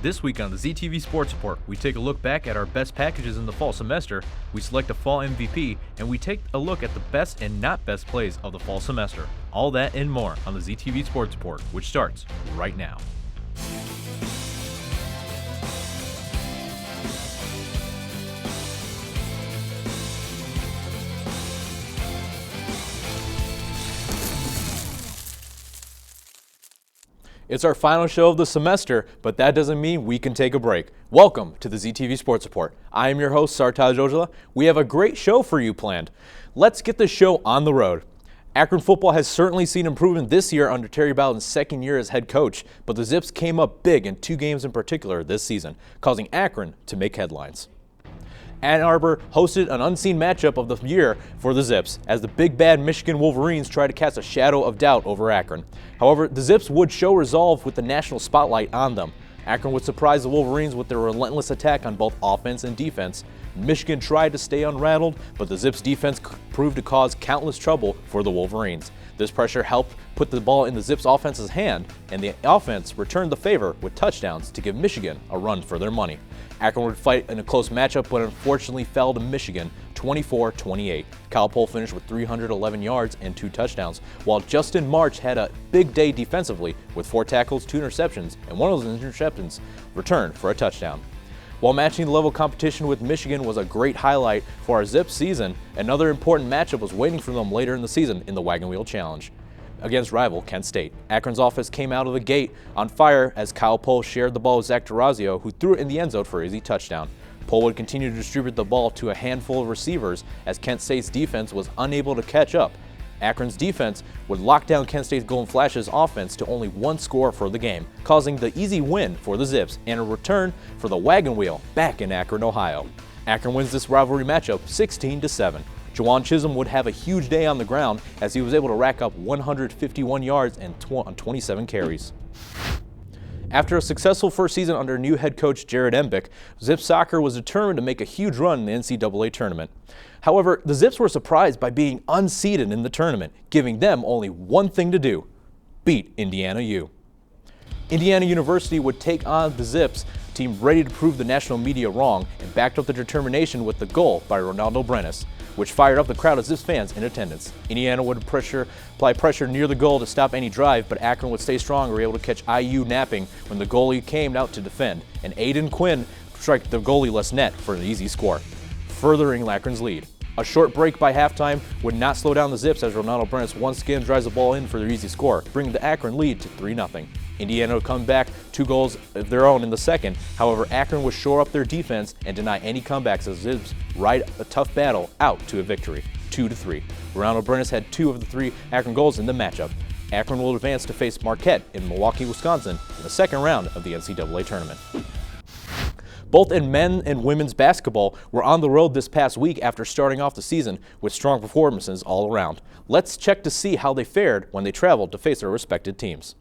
This week on the ZTV Sports Report, we take a look back at our best packages in the fall semester, we select a fall MVP, and we take a look at the best and not best plays of the fall semester. All that and more on the ZTV Sports Report, which starts right now. It's our final show of the semester, but that doesn't mean we can take a break. Welcome to the ZTV Sports Report. I am your host, Sartaj Ojala. We have a great show for you planned. Let's get the show on the road. Akron football has certainly seen improvement this year under Terry Bowden's second year as head coach, but the Zips came up big in two games in particular this season, causing Akron to make headlines. Ann Arbor hosted an unseen matchup of the year for the Zips as the big bad Michigan Wolverines tried to cast a shadow of doubt over Akron. However, the Zips would show resolve with the national spotlight on them. Akron would surprise the Wolverines with their relentless attack on both offense and defense. Michigan tried to stay unrattled, but the Zips defense proved to cause countless trouble for the Wolverines. This pressure helped put the ball in the Zips offense's hand, and the offense returned the favor with touchdowns to give Michigan a run for their money. Akron would fight in a close matchup, but unfortunately fell to Michigan 24-28. Kyle Pohl finished with 311 yards and 2 touchdowns, while Justin March had a big day defensively with 4 tackles, 2 interceptions, and one of those interceptions returned for a touchdown. While matching the level of competition with Michigan was a great highlight for our Zips season, another important matchup was waiting for them later in the season in the Wagon Wheel Challenge against rival Kent State. Akron's offense came out of the gate on fire as Kyle Pohl shared the ball with Zach DeRazio, who threw it in the end zone for an easy touchdown. Pohl would continue to distribute the ball to a handful of receivers as Kent State's defense was unable to catch up. Akron's defense would lock down Kent State's Golden Flashes offense to only 1 score for the game, causing the easy win for the Zips and a return for the Wagon Wheel back in Akron, Ohio. Akron wins this rivalry matchup 16-7. Juwan Chisholm would have a huge day on the ground as he was able to rack up 151 yards and on 27 carries. After a successful first season under new head coach Jared Embick, Zips soccer was determined to make a huge run in the NCAA tournament. However, the Zips were surprised by being unseeded in the tournament, giving them only one thing to do: beat Indiana U. Indiana University would take on the Zips team ready to prove the national media wrong and backed up the determination with the goal by Ronaldo Brenes, which fired up the crowd of Zips fans in attendance. Indiana would apply pressure near the goal to stop any drive, but Akron would stay strong and were able to catch IU napping when the goalie came out to defend, and Aiden Quinn struck the goalie-less net for an easy score, furthering Akron's lead. A short break by halftime would not slow down the Zips as Ronaldo Brenes once again drives the ball in for their easy score, bringing the Akron lead to 3-0. Indiana would come back 2 goals of their own in the second. However, Akron would shore up their defense and deny any comebacks as Zips ride a tough battle out to a victory, 2-3. Ronaldo Brenes had 2 of the 3 Akron goals in the matchup. Akron will advance to face Marquette in Milwaukee, Wisconsin in the second round of the NCAA tournament. Both in men and women's basketball were on the road this past week after starting off the season with strong performances all around. Let's check to see how they fared when they traveled to face their respected teams.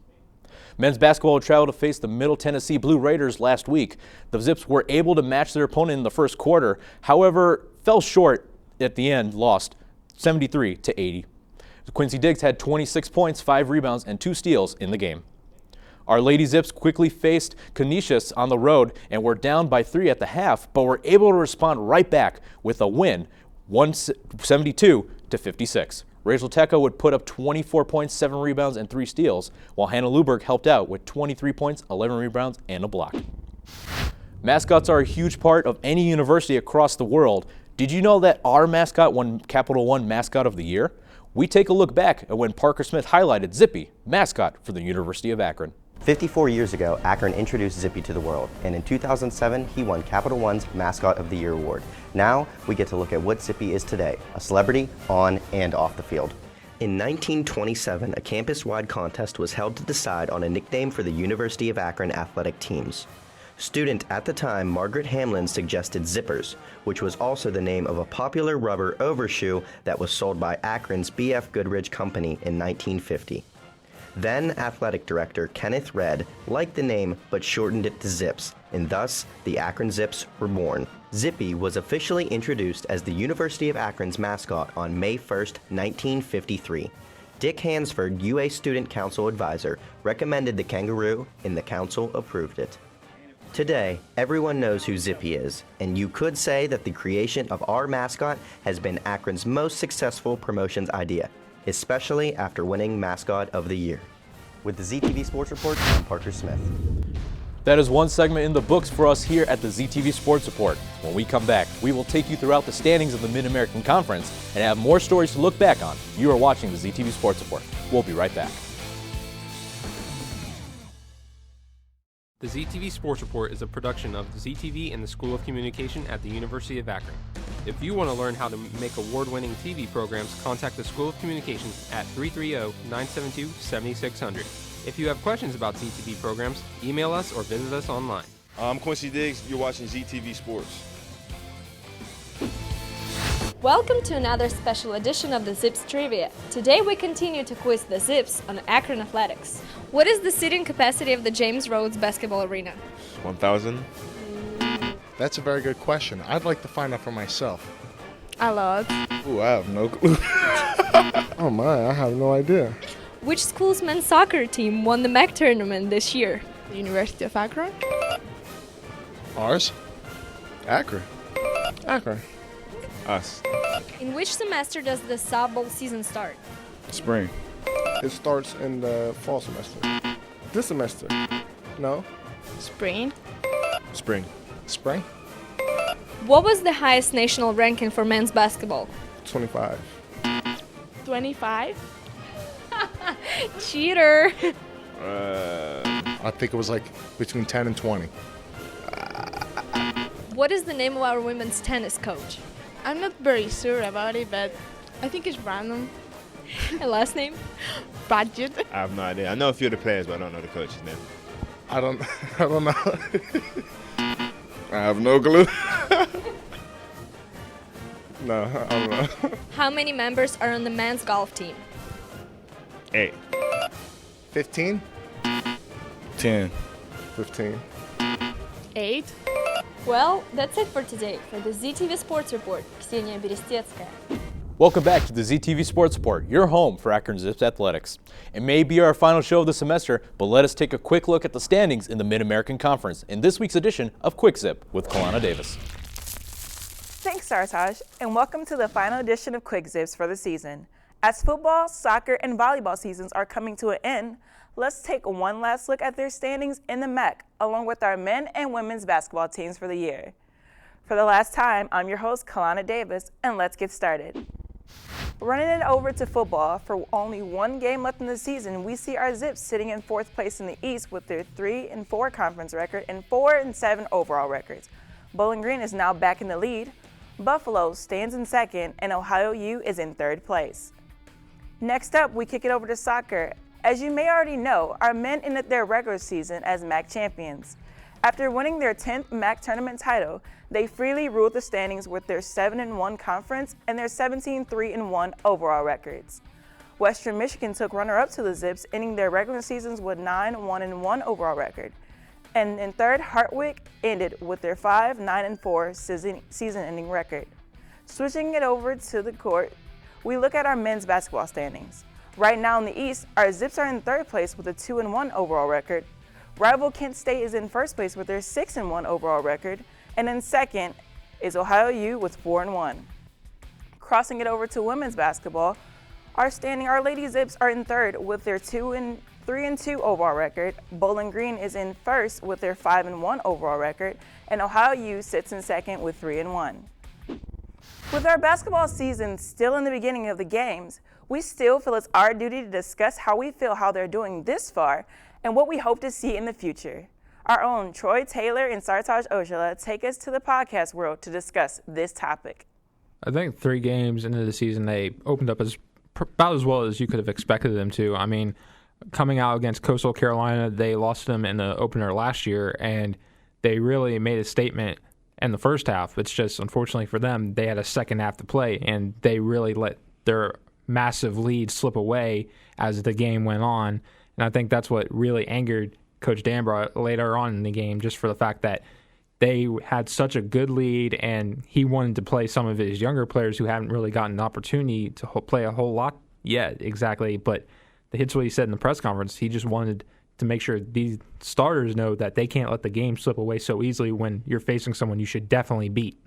Men's basketball would travel to face the Middle Tennessee Blue Raiders last week. The Zips were able to match their opponent in the first quarter, however, fell short at the end, lost 73-80. Quincy Diggs had 26 points, 5 rebounds, and 2 steals in the game. Our Lady Zips quickly faced Canisius on the road and were down by 3 at the half, but were able to respond right back with a win, 172-56. Rachel Tecca would put up 24 points, 7 rebounds, and 3 steals, while Hannah Luberg helped out with 23 points, 11 rebounds, and a block. Mascots are a huge part of any university across the world. Did you know that our mascot won Capital One Mascot of the Year? We take a look back at when Parker Smith highlighted Zippy, mascot for the University of Akron. 54 years ago, Akron introduced Zippy to the world, and in 2007, he won Capital One's Mascot of the Year award. Now, we get to look at what Zippy is today, a celebrity on and off the field. In 1927, a campus-wide contest was held to decide on a nickname for the University of Akron athletic teams. Student at the time, Margaret Hamlin, suggested Zippers, which was also the name of a popular rubber overshoe that was sold by Akron's B.F. Goodrich Company in 1950. Then athletic director Kenneth Redd liked the name but shortened it to Zips, and thus the Akron Zips were born. Zippy was officially introduced as the University of Akron's mascot on May 1, 1953. Dick Hansford, UA Student Council advisor, recommended the kangaroo, and the council approved it. Today, everyone knows who Zippy is, and you could say that the creation of our mascot has been Akron's most successful promotions idea, especially after winning Mascot of the Year. With the ZTV Sports Report, I'm Parker Smith. That is one segment in the books for us here at the ZTV Sports Report. When we come back, we will take you throughout the standings of the Mid-American Conference and have more stories to look back on. You are watching the ZTV Sports Report. We'll be right back. The ZTV Sports Report is a production of ZTV and the School of Communication at the University of Akron. If you want to learn how to make award-winning TV programs, contact the School of Communication at 330-972-7600. If you have questions about ZTV programs, email us or visit us online. I'm Quincy Diggs. You're watching ZTV Sports. Welcome to another special edition of the Zips Trivia. Today we continue to quiz the Zips on Akron athletics. What is the seating capacity of the James Rhodes Basketball Arena? 1,000. That's a very good question. I'd like to find out for myself. A lot. Ooh, I have no clue. Oh my, I have no idea. Which school's men's soccer team won the MAC tournament this year? The University of Akron. Ours? Akron. Akron. Us. In which semester does the softball season start? Spring. It starts in the fall semester. This semester? No. Spring. Spring. Spring? What was the highest national ranking for men's basketball? 25. 25. Cheater! I think it was like between 10 and 20. What is the name of our women's tennis coach? I'm not very sure about it, but I think it's random. And last name? Budget. I have no idea. I know a few of the players, but I don't know the coach's name. I don't know. I have no clue. No, I don't know. How many members are on the men's golf team? 8. 15? 10. 15. 8. Well, that's it for today. For the ZTV Sports Report, Ksenia Beresteckaia. Welcome back to the ZTV Sports Report, your home for Akron Zips Athletics. It may be our final show of the semester, but let us take a quick look at the standings in the Mid-American Conference in this week's edition of Quick Zip with Kalana Davis. Thanks, Sartaj, and welcome to the final edition of Quick Zips for the season. As football, soccer, and volleyball seasons are coming to an end, let's take one last look at their standings in the MAC, along with our men and women's basketball teams for the year. For the last time, I'm your host, Kalana Davis, and let's get started. Running it over to football, for only one game left in the season, we see our Zips sitting in 4th place in the East with their 3-4 conference record and 4-7 overall records. Bowling Green is now back in the lead. Buffalo stands in 2nd, and Ohio U is in 3rd place. Next up, we kick it over to soccer. As you may already know, our men ended their regular season as MAC champions. After winning their 10th MAC tournament title, they freely ruled the standings with their 7-1 conference and their 17-3-1 overall records. Western Michigan took runner-up to the Zips, ending their regular seasons with 9-1-1 overall record. And in third, Hartwick ended with their 5-9-4 season-ending record. Switching it over to the court, we look at our men's basketball standings. Right now in the East, our Zips are in 3rd place with a 2-1 overall record. Rival Kent State is in 1st place with their 6-1 overall record, and in 2nd is Ohio U with 4-1. Crossing it over to women's basketball, our Lady Zips are in 3rd with their 3-2 overall record. Bowling Green is in 1st with their 5-1 overall record, and Ohio U sits in 2nd with 3-1. With our basketball season still in the beginning of the games, we still feel it's our duty to discuss how we feel how they're doing this far and what we hope to see in the future. Our own Troy Taylor and Sartaj Ojala take us to the podcast world to discuss this topic. I think 3 games into the season, they opened up about as well as you could have expected them to. I mean, coming out against Coastal Carolina, they lost them in the opener last year, and they really made a statement in the first half. It's just, unfortunately for them, they had a second half to play, and they really let their massive lead slip away as the game went on. And I think that's what really angered Coach Danbra later on in the game, just for the fact that they had such a good lead, and he wanted to play some of his younger players who haven't really gotten an opportunity to play a whole lot yet, exactly. But that's what he said in the press conference. He just wanted to make sure these starters know that they can't let the game slip away so easily when you're facing someone you should definitely beat.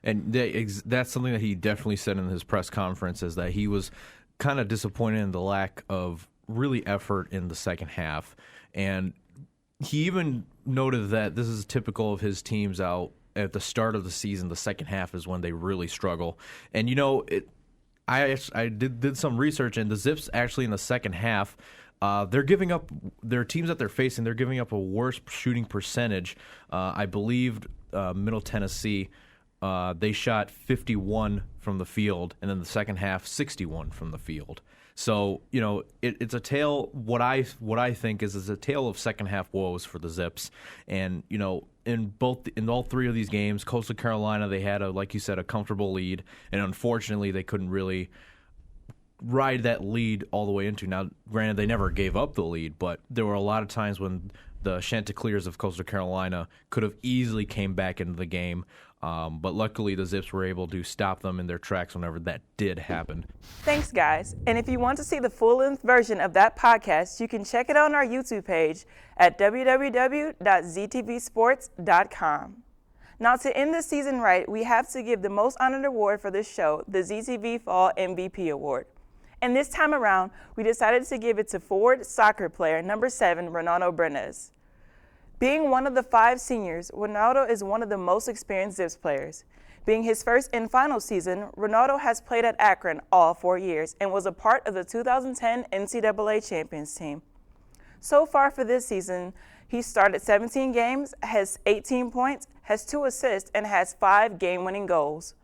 And that's something that he definitely said in his press conference, is that he was kind of disappointed in the lack of really effort in the second half. And he even noted that this is typical of his teams out at the start of the season. The second half is when they really struggle. And, I did some research, and the Zips actually in the second half, they're giving up, their teams that they're facing, they're giving up a worse shooting percentage. I believe Middle Tennessee, they shot 51 from the field, and then the second half, 61 from the field. So, it's a tale. What I think is a tale of second half woes for the Zips. And, in all three of these games, Coastal Carolina, they had like you said, a comfortable lead, and unfortunately they couldn't really ride that lead all the way into. Now, granted, they never gave up the lead, but there were a lot of times when the Chanticleers of Coastal Carolina could have easily came back into the game. But luckily, the Zips were able to stop them in their tracks whenever that did happen. Thanks, guys. And if you want to see the full-length version of that podcast, you can check it on our YouTube page at www.ztvsports.com. Now, to end this season right, we have to give the most honored award for this show, the ZTV Fall MVP Award. And this time around, we decided to give it to forward soccer player number 7, Ronaldo Brenes. Being one of the 5 seniors, Ronaldo is one of the most experienced Zips players. Being his first and final season, Ronaldo has played at Akron all 4 years and was a part of the 2010 NCAA Champions team. So far for this season, he started 17 games, has 18 points, has 2 assists, and has 5 game-winning goals.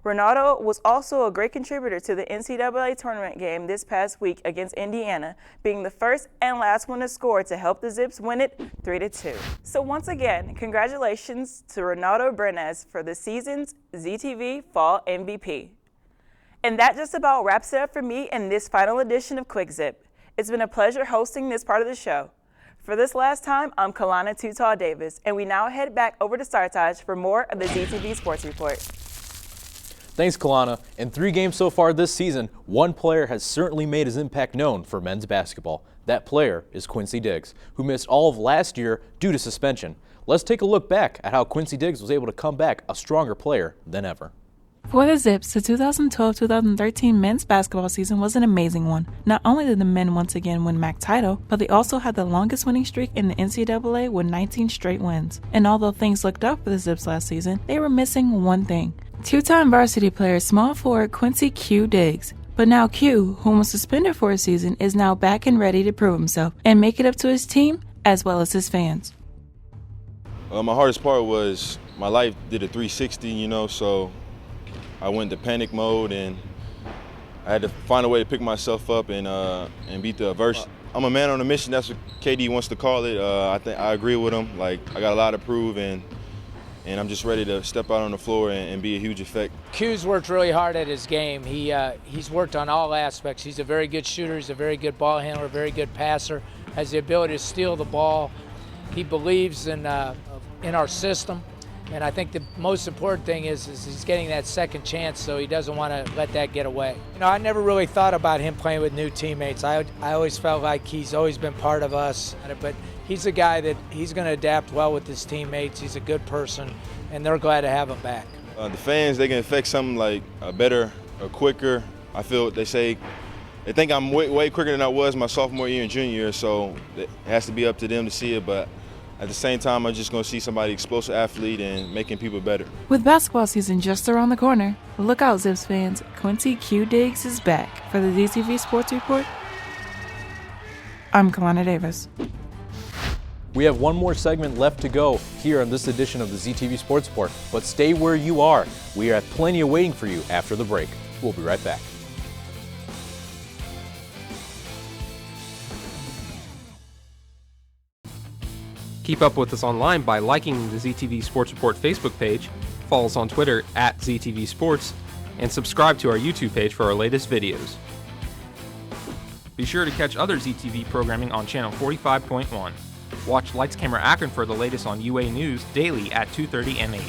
Ronaldo was also a great contributor to the NCAA tournament game this past week against Indiana, being the first and last one to score to help the Zips win it 3-2. So once again, congratulations to Ronaldo Brenes for the season's ZTV Fall MVP. And that just about wraps it up for me in this final edition of Quick Zip. It's been a pleasure hosting this part of the show. For this last time, I'm Kalana Too-Tall Davis, and we now head back over to Sartaj for more of the ZTV Sports Report. Thanks, Kalana. In 3 games so far this season, one player has certainly made his impact known for men's basketball. That player is Quincy Diggs, who missed all of last year due to suspension. Let's take a look back at how Quincy Diggs was able to come back a stronger player than ever. For the Zips, the 2012-2013 men's basketball season was an amazing one. Not only did the men once again win MAC title, but they also had the longest winning streak in the NCAA with 19 straight wins. And although things looked up for the Zips last season, they were missing one thing. 2-time varsity player small forward Quincy Q Diggs. But now Q, who was suspended for a season, is now back and ready to prove himself and make it up to his team as well as his fans. My hardest part was my life did a 360, so I went into panic mode and I had to find a way to pick myself up and beat the adversity. I'm a man on a mission. That's what KD wants to call it. I think I agree with him. Like, I got a lot to prove, and I'm just ready to step out on the floor and be a huge effect. Q's worked really hard at his game. He's worked on all aspects. He's a very good shooter. He's a very good ball handler, a very good passer, has the ability to steal the ball. He believes in our system. And I think the most important thing is he's getting that second chance, so he doesn't want to let that get away. I never really thought about him playing with new teammates. I always felt like he's always been part of us. But he's a guy that he's going to adapt well with his teammates. He's a good person, and they're glad to have him back. The fans, they can affect something like better or quicker. I feel they think I'm way quicker than I was my sophomore year and junior year, so it has to be up to them to see it. But at the same time, I'm just going to see somebody explosive athlete and making people better. With basketball season just around the corner, look out, Zips fans. Quincy Q Diggs is back. For the ZTV Sports Report, I'm Kalana Davis. We have one more segment left to go here on this edition of the ZTV Sports Report, but stay where you are. We have plenty waiting for you after the break. We'll be right back. Keep up with us online by liking the ZTV Sports Report Facebook page, follow us on Twitter at ZTV Sports, and subscribe to our YouTube page for our latest videos. Be sure to catch other ZTV programming on channel 45.1. Watch Lights Camera Akron for the latest on UA News daily at 2:30 and 8.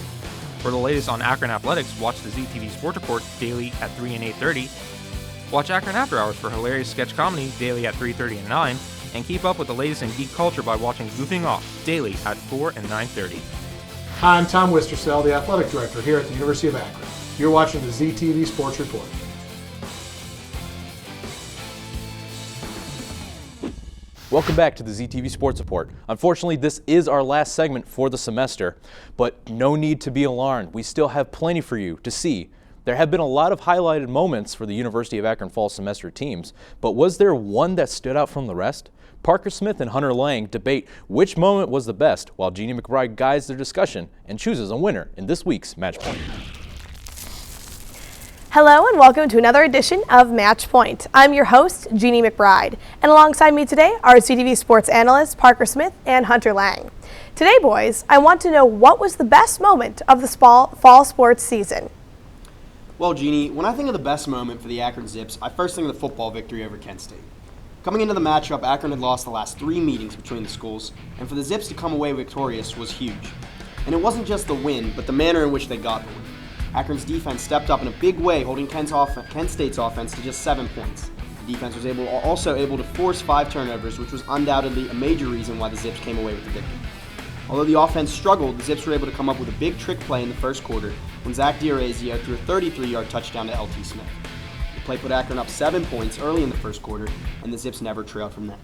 For the latest on Akron Athletics, watch the ZTV Sports Report daily at 3 and 8:30. Watch Akron After Hours for hilarious sketch comedy daily at 3:30 and 9. and keep up with the latest in geek culture by watching Goofing Off daily at 4 and 9:30. Hi, I'm Tom Wistersell, the athletic director here at the University of Akron. You're watching the ZTV Sports Report. Welcome back to the ZTV Sports Report. Unfortunately, this is our last segment for the semester, but no need to be alarmed. We still have plenty for you to see. There have been a lot of highlighted moments for the University of Akron fall semester teams, but was there one that stood out from the rest? Parker Smith and Hunter Lang debate which moment was the best, while Jeannie McBride guides their discussion and chooses a winner in this week's Match Point. Hello and welcome to another edition of Match Point. I'm your host, Jeannie McBride, and alongside me today are ZTV Sports analysts Parker Smith and Hunter Lang. Today, boys, I want to know what was the best moment of the fall sports season. Well, Jeannie, when I think of the best moment for the Akron Zips, I first think of the football victory over Kent State. Coming into the matchup, Akron had lost the last 3 meetings between the schools, and for the Zips to come away victorious was huge. And it wasn't just the win, but the manner in which they got the win. Akron's defense stepped up in a big way, holding Kent State's offense to just 7 points. The defense was also able to force 5 turnovers, which was undoubtedly a major reason why the Zips came away with the victory. Although the offense struggled, the Zips were able to come up with a big trick play in the first quarter when Zach D'Orazio threw a 33-yard touchdown to LT Smith. The play put Akron up 7 points early in the first quarter, and the Zips never trailed from that.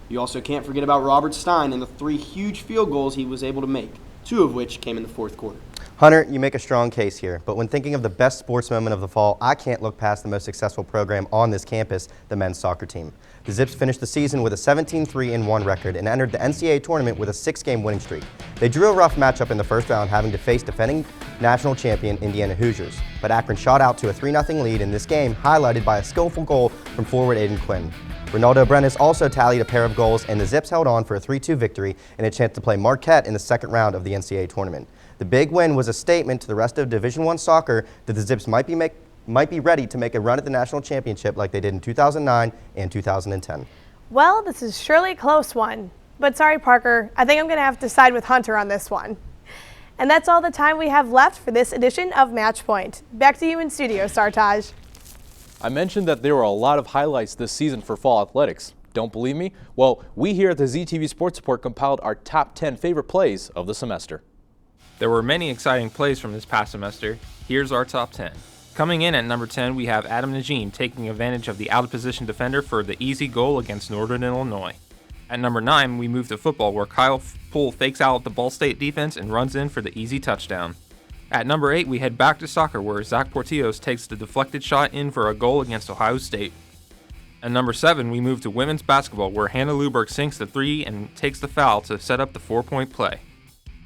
You also can't forget about Robert Stein and the 3 huge field goals he was able to make, 2 of which came in the fourth quarter. Hunter, you make a strong case here, but when thinking of the best sports moment of the fall, I can't look past the most successful program on this campus, the men's soccer team. The Zips finished the season with a 17-3-1 record and entered the NCAA tournament with a 6-game winning streak. They drew a rough matchup in the first round, having to face defending national champion Indiana Hoosiers, but Akron shot out to a 3-0 lead in this game, highlighted by a skillful goal from forward Aiden Quinn. Ronaldo Brenes also tallied a pair of goals, and the Zips held on for a 3-2 victory and a chance to play Marquette in the second round of the NCAA tournament. The big win was a statement to the rest of Division I soccer that the Zips might be ready to make a run at the national championship like they did in 2009 and 2010. Well, this is surely a close one, but sorry, Parker, I think I'm going to have to side with Hunter on this one. And that's all the time we have left for this edition of Match Point. Back to you in studio, Sartaj. I mentioned that there were a lot of highlights this season for fall athletics. Don't believe me? Well, we here at the ZTV Sports Report compiled our top 10 favorite plays of the semester. There were many exciting plays from this past semester. Here's our top 10. Coming in at number 10, we have Adam Najim taking advantage of the out-of-position defender for the easy goal against Northern Illinois. At number 9, we move to football, where Kyle Poole fakes out the Ball State defense and runs in for the easy touchdown. At number 8, we head back to soccer, where Zach Portillos takes the deflected shot in for a goal against Ohio State. At number 7, we move to women's basketball, where Hannah Luberg sinks the 3 and takes the foul to set up the 4-point play.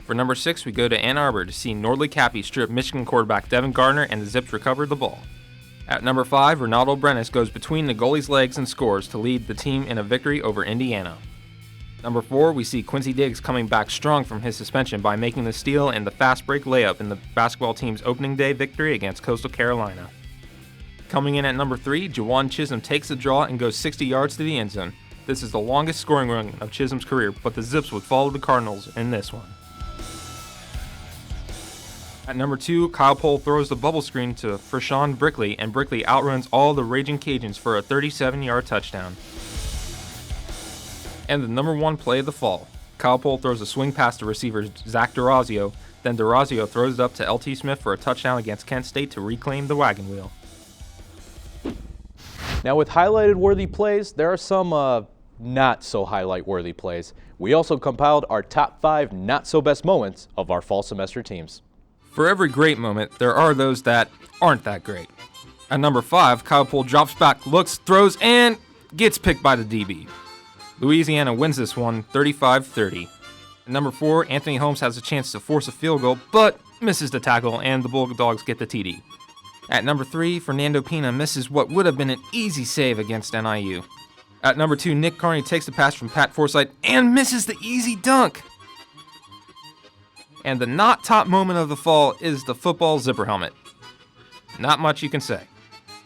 For number 6, we go to Ann Arbor to see Nordley Cappy strip Michigan quarterback Devin Gardner, and the Zips recover the ball. At number 5, Ronaldo Brenes goes between the goalie's legs and scores to lead the team in a victory over Indiana. Number 4, we see Quincy Diggs coming back strong from his suspension by making the steal and the fast break layup in the basketball team's opening day victory against Coastal Carolina. Coming in at number 3, Jawan Chisholm takes the draw and goes 60 yards to the end zone. This is the longest scoring run of Chisholm's career, but the Zips would follow the Cardinals in this one. At number 2, Kyle Poole throws the bubble screen to Frashawn Brickley, and Brickley outruns all the Raging Cajuns for a 37-yard touchdown. And the number 1 play of the fall, Kyle Poole throws a swing pass to receiver Zach D'Orazio, then D'Orazio throws it up to LT Smith for a touchdown against Kent State to reclaim the wagon wheel. Now with highlighted worthy plays, there are some not so highlight worthy plays. We also compiled our top 5 not so best moments of our fall semester teams. For every great moment, there are those that aren't that great. At number 5, Kyle Poole drops back, looks, throws, and gets picked by the DB. Louisiana wins this one 35-30. At number 4, Anthony Holmes has a chance to force a field goal, but misses the tackle, and the Bulldogs get the TD. At number 3, Fernando Pina misses what would have been an easy save against NIU. At number 2, Nick Carney takes the pass from Pat Forsythe and misses the easy dunk. And the not top moment of the fall is the football zipper helmet. Not much you can say.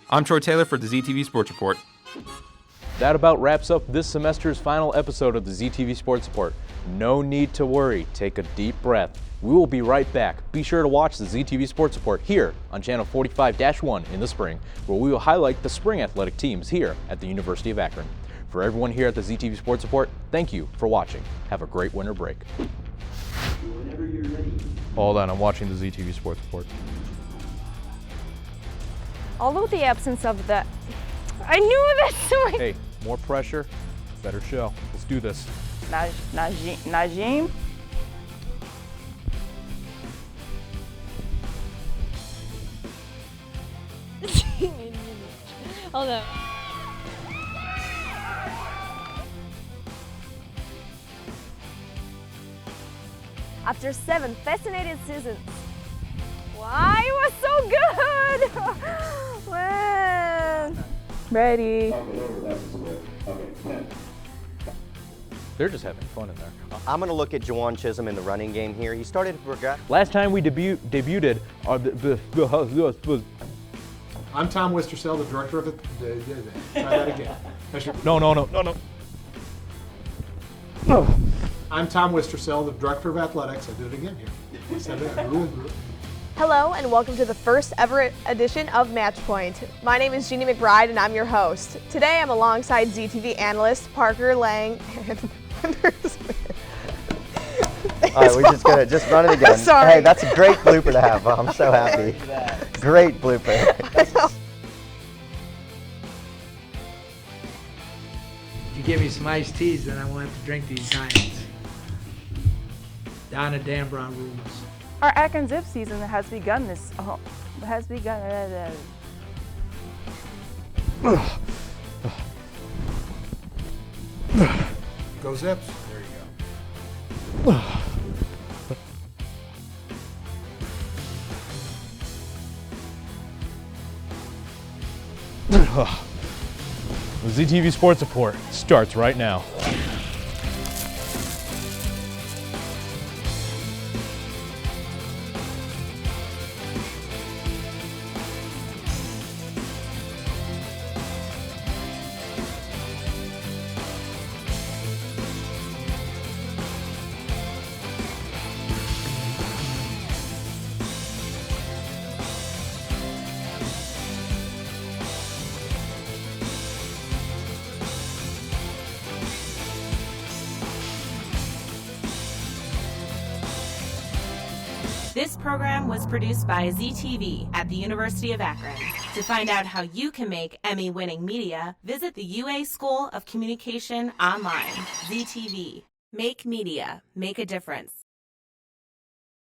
I'm Troy Taylor for the ZTV Sports Report. That about wraps up this semester's final episode of the ZTV Sports Report. No need to worry. Take a deep breath. We will be right back. Be sure to watch the ZTV Sports Report here on Channel 45-1 in the spring, where we will highlight the spring athletic teams here at the University of Akron. For everyone here at the ZTV Sports Report, thank you for watching. Have a great winter break. Whenever you're ready. Hold on, I'm watching the ZTV Sports Report. Although the absence of the... I knew this! Hey, more pressure, better show. Let's do this. Najim? Hold on. After 7 fascinating seasons. Why it was so good! Man. Ready. They're just having fun in there. I'm going to look at Jawan Chisholm in the running game here. He started to progress. Last time we debuted, I'm Tom Wistersell, the director of it. Try that again. No. I'm Tom Wistersell, the director of athletics. I did it again here. Hello and welcome to the first ever edition of Match Point. My name is Jeannie McBride and I'm your host. Today I'm alongside ZTV analyst Parker Lang and Hunter Smith. All right, we're just going to just run it again. Sorry. Hey, that's a great blooper to have. I'm so happy. Great blooper. If you give me some iced teas, then I won't have to drink these diets. Down to Dan Brown rules. Our Akron Zip season has begun this. Has begun. Go Zips. There you go. The ZTV Sports Report starts right now. This program was produced by ZTV at the University of Akron. To find out how you can make Emmy-winning media, visit the UA School of Communication online. ZTV. Make media. Make a difference.